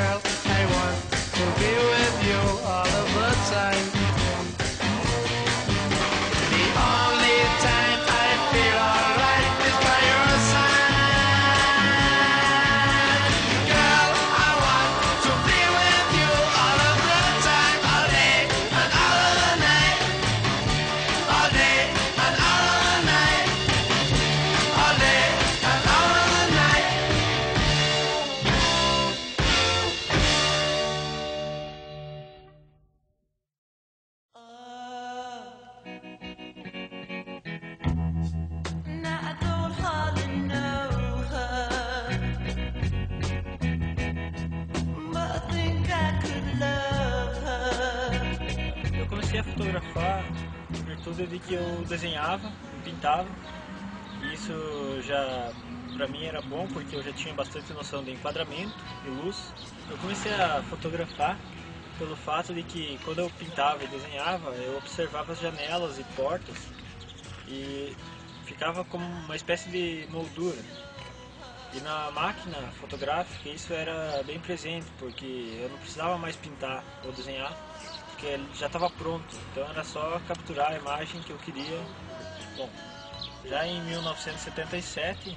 girl, I want to be with you all of the time. The only time I feel alright is by your side. Girl, I want to be with you all of the time, all day and all of the night. All day and all of the night. All day and all of the night. Now I don't hardly know her, but I think I could love her. Eu comecei a fotografar em virtude de que eu desenhava, pintava, e isso já para mim era bom porque eu já tinha bastante noção de enquadramento e luz. Eu comecei a fotografar pelo fato de que quando eu pintava e desenhava, eu observava as janelas e portas e ficava como uma espécie de moldura. E na máquina fotográfica isso era bem presente, porque eu não precisava mais pintar ou desenhar, porque ele já estava pronto, então era só capturar a imagem que eu queria. Bom, já em 1977,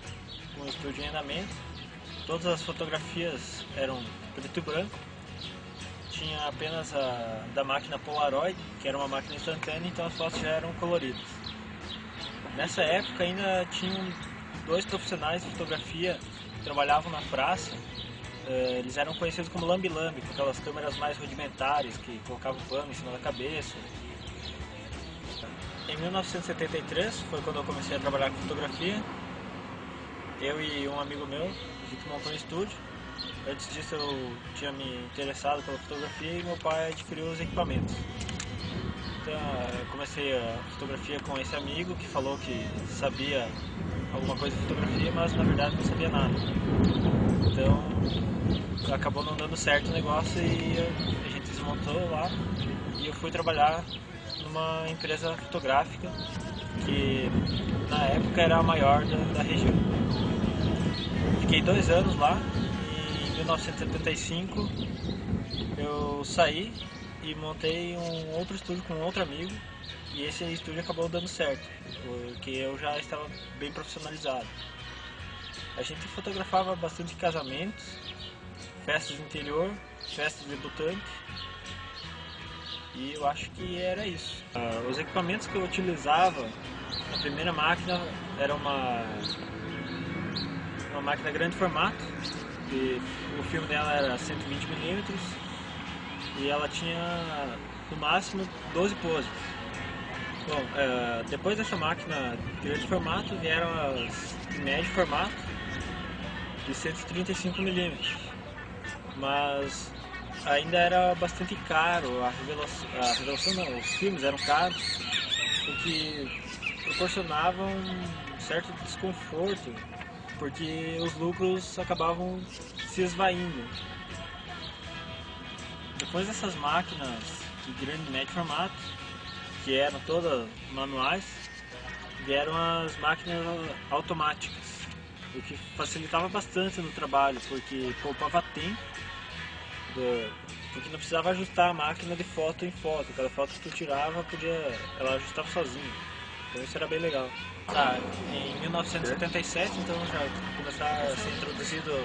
com o estúdio em andamento, todas as fotografias eram preto e branco, tinha apenas a da máquina Polaroid, que era uma máquina instantânea, então as fotos já eram coloridas. Nessa época ainda tinham dois profissionais de fotografia que trabalhavam na praça. Eles eram conhecidos como lambi-lambi, com aquelas câmeras mais rudimentares que colocavam pano em cima da cabeça. Em 1973 foi quando eu comecei a trabalhar com fotografia. Eu e um amigo meu, a gente montou um estúdio. Antes disso eu tinha me interessado pela fotografia e meu pai adquiriu os equipamentos. Então eu comecei a fotografia com esse amigo que falou que sabia alguma coisa de fotografia, mas na verdade não sabia nada. Então acabou não dando certo o negócio e a gente desmontou lá e eu fui trabalhar numa empresa fotográfica que na época era a maior da região. Fiquei 2 anos lá e em 1975 eu saí e montei um outro estúdio com outro amigo e esse estúdio acabou dando certo, porque eu já estava bem profissionalizado. A gente fotografava bastante casamentos, festas de interior, festas de debutante e eu acho que era isso. Os equipamentos que eu utilizava, a primeira máquina era uma máquina grande formato, e o filme dela era 120mm e ela tinha no máximo 12 poses. Bom, depois dessa máquina de grande formato vieram as de médio formato de 135mm, mas ainda era bastante caro, a revelação não, os filmes eram caros, o que proporcionava um certo desconforto, porque os lucros acabavam se esvaindo. Depois dessas máquinas de grande e médio formato, que eram todas manuais, vieram as máquinas automáticas, o que facilitava bastante no trabalho, porque poupava tempo, porque não precisava ajustar a máquina de foto em foto, cada foto que tu tirava, ela ajustava sozinha, então isso era bem legal. Em 1977, então já começaram a ser introduzidos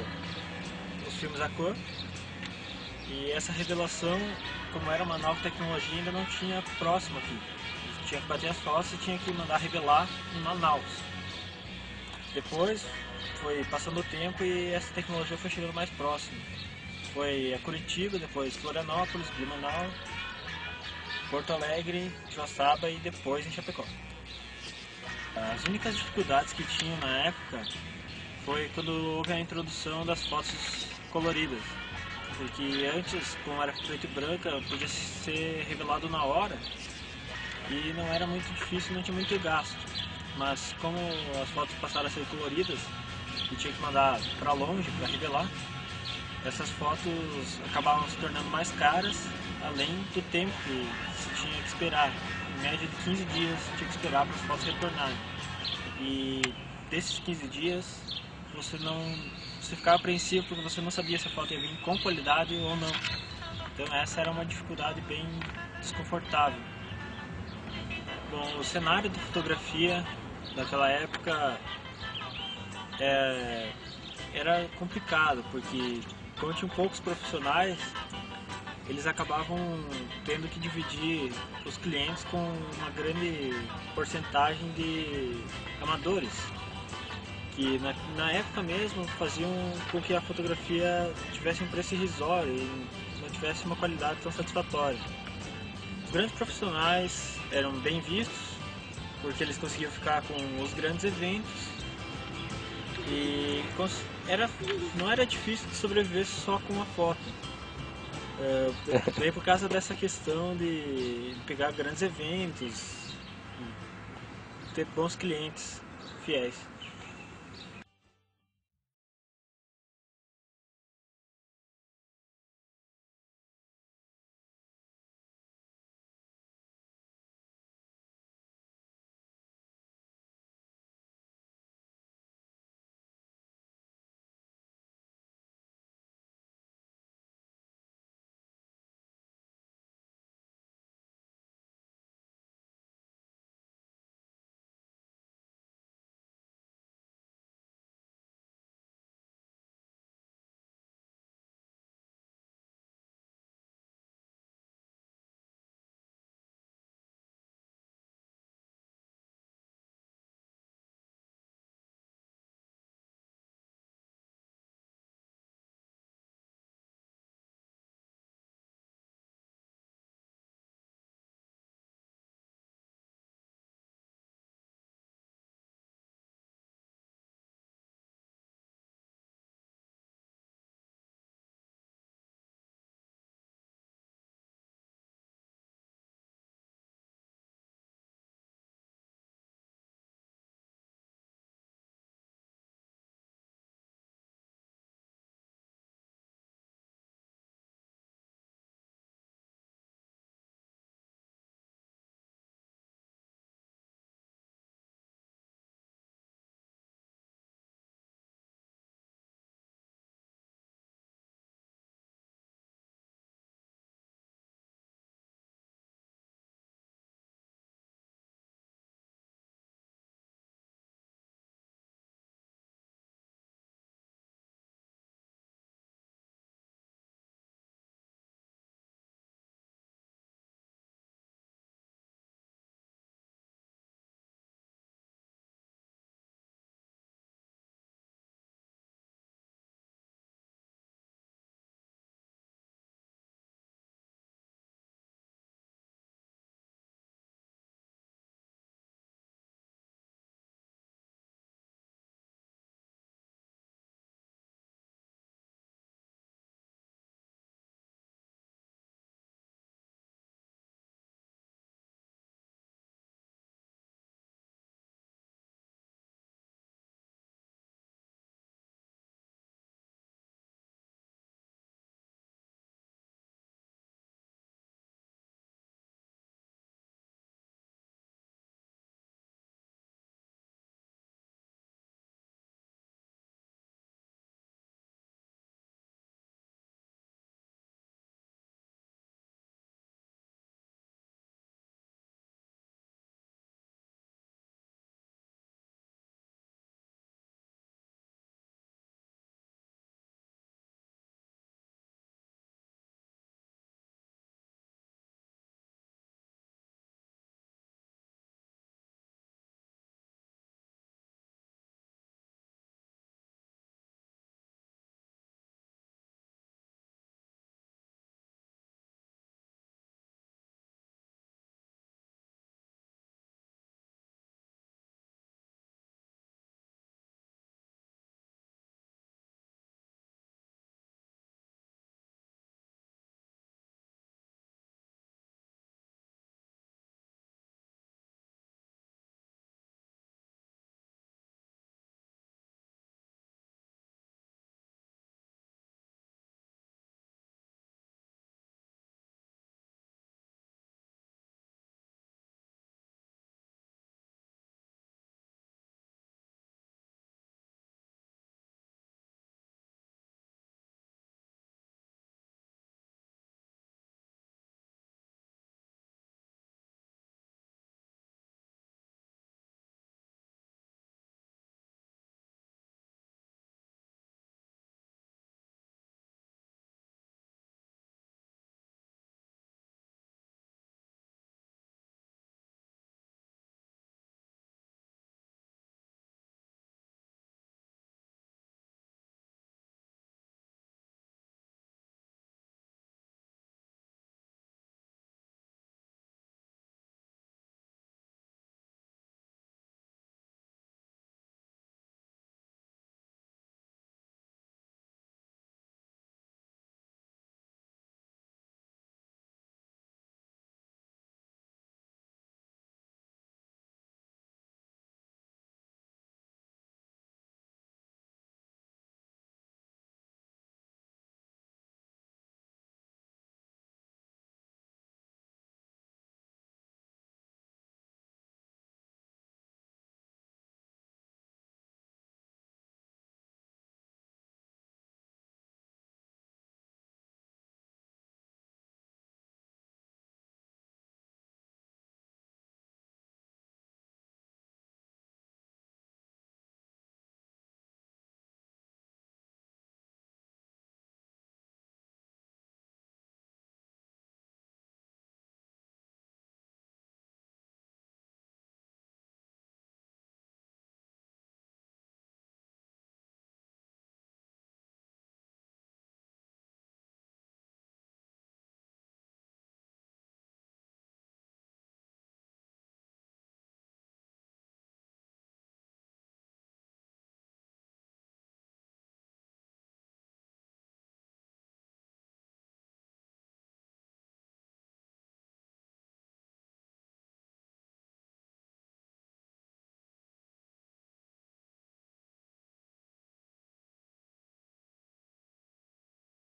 os filmes a cor, e essa revelação, como era uma nova tecnologia, ainda não tinha próximo aqui. Tinha que bater as fotos e tinha que mandar revelar em Manaus. Depois foi passando o tempo e essa tecnologia foi chegando mais próximo. Foi a Curitiba, depois Florianópolis, Blumenau, Porto Alegre, Joaçaba e depois em Chapecó. As únicas dificuldades que tinham na época foi quando houve a introdução das fotos coloridas, porque antes, como era preto e branca, podia ser revelado na hora e não era muito difícil, não tinha muito gasto, mas como as fotos passaram a ser coloridas e tinha que mandar para longe para revelar, essas fotos acabavam se tornando mais caras, além do tempo que se tinha que esperar. Em média de 15 dias tinha que esperar para as fotos retornarem. E desses 15 dias, você ficava apreensivo porque você não sabia se a foto ia vir com qualidade ou não. Então essa era uma dificuldade bem desconfortável. Bom, o cenário de fotografia daquela época era complicado, porque como tinham poucos profissionais, eles acabavam tendo que dividir os clientes com uma grande porcentagem de amadores, que na época mesmo faziam com que a fotografia tivesse um preço irrisório e não tivesse uma qualidade tão satisfatória. Os grandes profissionais eram bem vistos, porque eles conseguiam ficar com os grandes eventos e não era difícil de sobreviver só com uma foto. Bem por causa dessa questão de pegar grandes eventos e ter bons clientes fiéis.